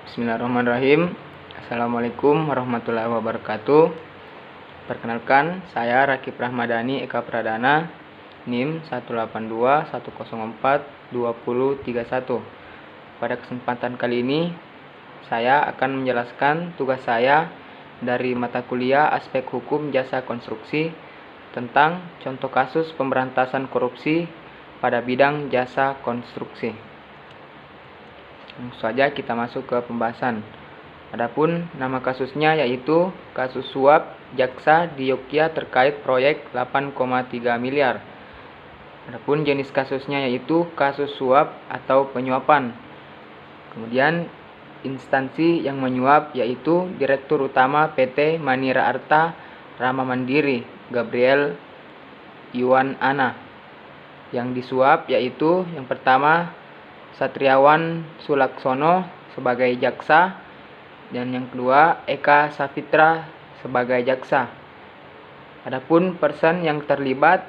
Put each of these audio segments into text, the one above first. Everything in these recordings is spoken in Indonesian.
Bismillahirrahmanirrahim. Assalamualaikum warahmatullahi wabarakatuh. Perkenalkan, saya Rakib Rahmadani Eka Pradana, NIM 182104201. Pada kesempatan kali ini, saya akan menjelaskan tugas saya dari mata kuliah Aspek Hukum Jasa Konstruksi tentang contoh kasus pemberantasan korupsi pada bidang jasa konstruksi. Langsung saja kita masuk ke pembahasan. Adapun nama kasusnya yaitu kasus suap jaksa di Yogyakarta terkait proyek 8,3 miliar. Adapun jenis kasusnya yaitu kasus suap atau penyuapan. Kemudian instansi yang menyuap yaitu Direktur Utama PT Manira Arta Rama Mandiri Gabriel Yuan Ana. Yang disuap yaitu yang pertama Satriawan Sulaksono sebagai jaksa dan yang kedua Eka Safitra sebagai jaksa. Adapun person yang terlibat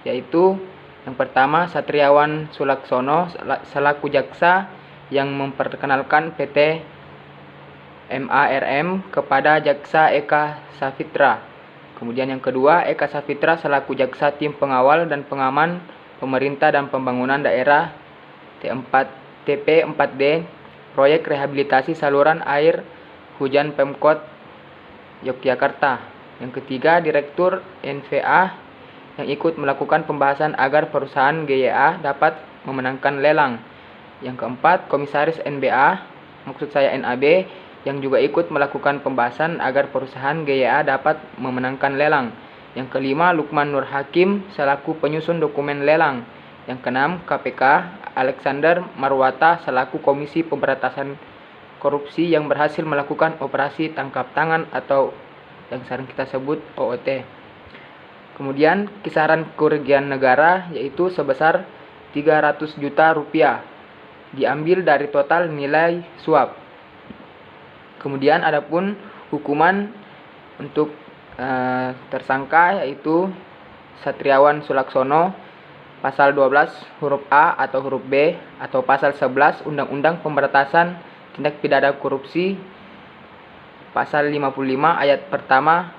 yaitu yang pertama Satriawan Sulaksono selaku jaksa yang memperkenalkan PT MARM kepada jaksa Eka Safitra. Kemudian yang kedua Eka Safitra selaku jaksa tim pengawal dan pengaman pemerintah dan pembangunan daerah TP4D proyek rehabilitasi saluran air hujan Pemkot Yogyakarta. Yang ketiga Direktur NVA yang ikut melakukan pembahasan agar perusahaan GYA dapat memenangkan lelang. Yang keempat Komisaris NBA, maksud saya NAB, yang juga ikut melakukan pembahasan agar perusahaan GYA dapat memenangkan lelang. Yang kelima Lukman Nur Hakim selaku penyusun dokumen lelang. Yang keenam KPK Alexander Marwata selaku Komisi Pemberantasan Korupsi yang berhasil melakukan operasi tangkap tangan atau yang sering kita sebut OOT. Kemudian kisaran kerugian negara yaitu sebesar 300 juta rupiah diambil dari total nilai suap. Kemudian adapun hukuman untuk tersangka yaitu Satriawan Sulaksono Pasal 12 huruf A atau huruf B atau Pasal 11 Undang-Undang Pemberantasan Tindak Pidana Korupsi Pasal 55 ayat pertama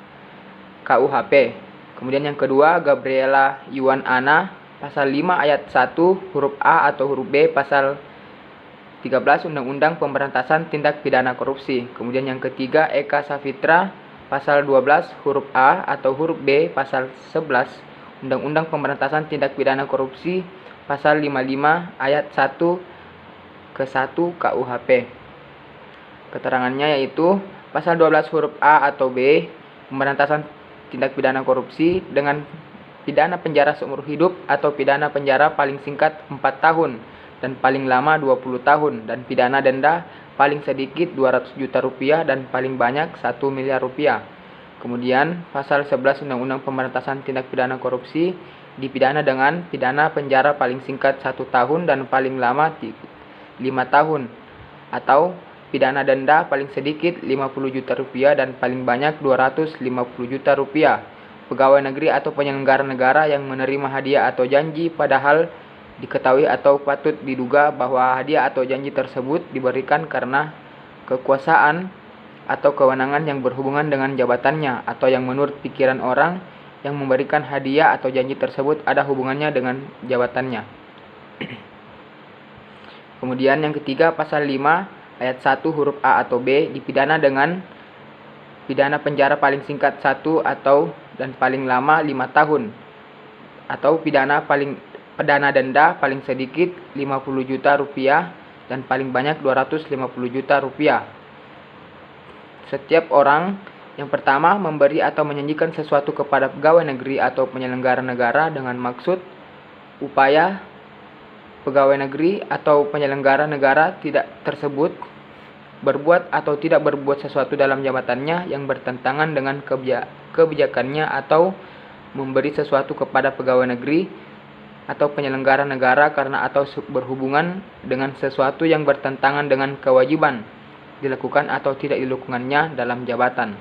KUHP. Kemudian yang kedua Gabriela Yuan Ana Pasal 5 ayat 1 huruf A atau huruf B Pasal 13 Undang-Undang Pemberantasan Tindak Pidana Korupsi. Kemudian yang ketiga Eka Safitra Pasal 12 huruf A atau huruf B Pasal 11 Undang-Undang Pemberantasan Tindak Pidana Korupsi Pasal 55 ayat 1 ke 1 KUHP. Keterangannya yaitu Pasal 12 huruf A atau B Pemberantasan Tindak Pidana Korupsi dengan pidana penjara seumur hidup atau pidana penjara paling singkat 4 tahun dan paling lama 20 tahun dan pidana denda paling sedikit 200 juta rupiah dan paling banyak 1 miliar rupiah. Kemudian Pasal 11 Undang-Undang Pemberantasan Tindak Pidana Korupsi dipidana dengan pidana penjara paling singkat 1 tahun dan paling lama 5 tahun atau pidana denda paling sedikit 50 juta rupiah dan paling banyak 250 juta rupiah. Pegawai negeri atau penyelenggara negara yang menerima hadiah atau janji padahal diketahui atau patut diduga bahwa hadiah atau janji tersebut diberikan karena kekuasaan atau kewenangan yang berhubungan dengan jabatannya atau yang menurut pikiran orang yang memberikan hadiah atau janji tersebut ada hubungannya dengan jabatannya. Kemudian yang ketiga Pasal 5 ayat 1 huruf A atau B dipidana dengan pidana penjara paling singkat 1 atau dan paling lama 5 tahun atau pidana denda paling sedikit 50 juta rupiah dan paling banyak 250 juta rupiah. Setiap orang yang pertama memberi atau menjanjikan sesuatu kepada pegawai negeri atau penyelenggara negara dengan maksud upaya pegawai negeri atau penyelenggara negara tidak tersebut berbuat atau tidak berbuat sesuatu dalam jabatannya yang bertentangan dengan kebijakannya atau memberi sesuatu kepada pegawai negeri atau penyelenggara negara karena atau berhubungan dengan sesuatu yang bertentangan dengan kewajiban dilakukan atau tidak dilakukannya dalam jabatan.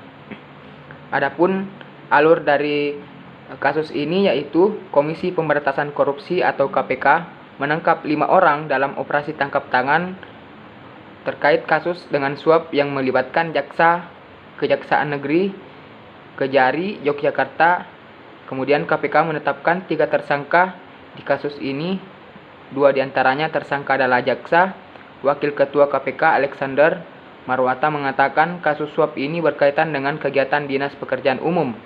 Adapun alur dari kasus ini yaitu Komisi Pemberantasan Korupsi atau KPK menangkap 5 orang dalam operasi tangkap tangan terkait kasus dengan suap yang melibatkan Kejaksaan Negeri Kejari Yogyakarta. Kemudian KPK menetapkan 3 tersangka di kasus ini. 2 diantaranya tersangka adalah jaksa. Wakil Ketua KPK Alexander Marwata mengatakan kasus suap ini berkaitan dengan kegiatan Dinas Pekerjaan Umum,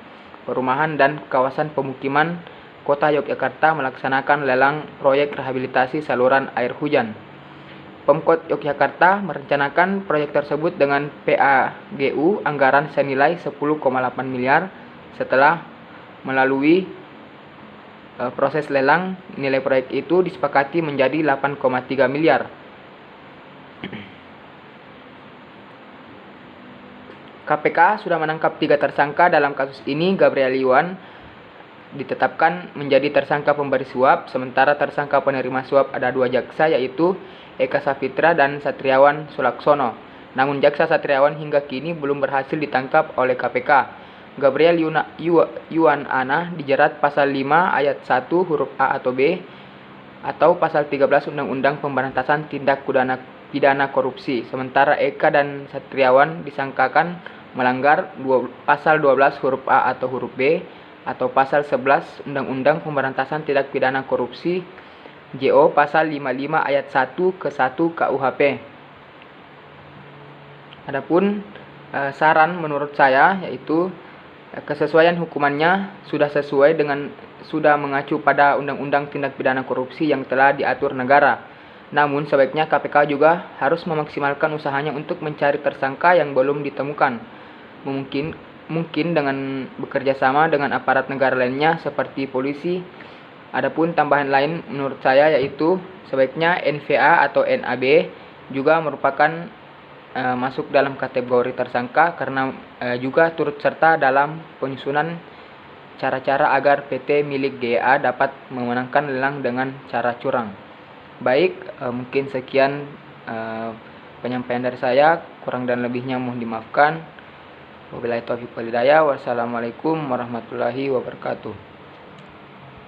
Perumahan dan Kawasan Pemukiman Kota Yogyakarta melaksanakan lelang proyek rehabilitasi saluran air hujan. Pemkot Yogyakarta merencanakan proyek tersebut dengan PAGU anggaran senilai 10,8 miliar. Setelah melalui proses lelang, nilai proyek itu disepakati menjadi 8,3 miliar. KPK sudah menangkap 3 tersangka dalam kasus ini. Gabriel Yuan ditetapkan menjadi tersangka pemberi suap, sementara tersangka penerima suap ada 2 jaksa, yaitu Eka Safitra dan Satriawan Sulaksono. Namun jaksa Satriawan hingga kini belum berhasil ditangkap oleh KPK. Gabriel Yuan Ana dijerat pasal 5 ayat 1 huruf A atau B atau pasal 13 Undang-Undang Pemberantasan Tindak Pidana Korupsi. Sementara Eka dan Satriawan disangkakan melanggar pasal 12 huruf A atau huruf B atau pasal 11 Undang-Undang Pemberantasan Tindak Pidana Korupsi JO pasal 55 ayat 1 ke 1 KUHP. Adapun saran menurut saya yaitu kesesuaian hukumannya sudah mengacu pada Undang-Undang Tindak Pidana Korupsi yang telah diatur negara. Namun sebaiknya KPK juga harus memaksimalkan usahanya untuk mencari tersangka yang belum ditemukan. Mungkin dengan bekerja sama dengan aparat negara lainnya seperti polisi. Adapun tambahan lain menurut saya yaitu sebaiknya NVA atau NAB juga merupakan masuk dalam kategori tersangka karena juga turut serta dalam penyusunan cara-cara agar PT milik GA dapat memenangkan lelang dengan cara curang. Baik, mungkin sekian penyampaian dari saya, kurang dan lebihnya mohon dimaafkan. Wabillahi taufiq wal hidayah. Wassalamualaikum warahmatullahi wabarakatuh.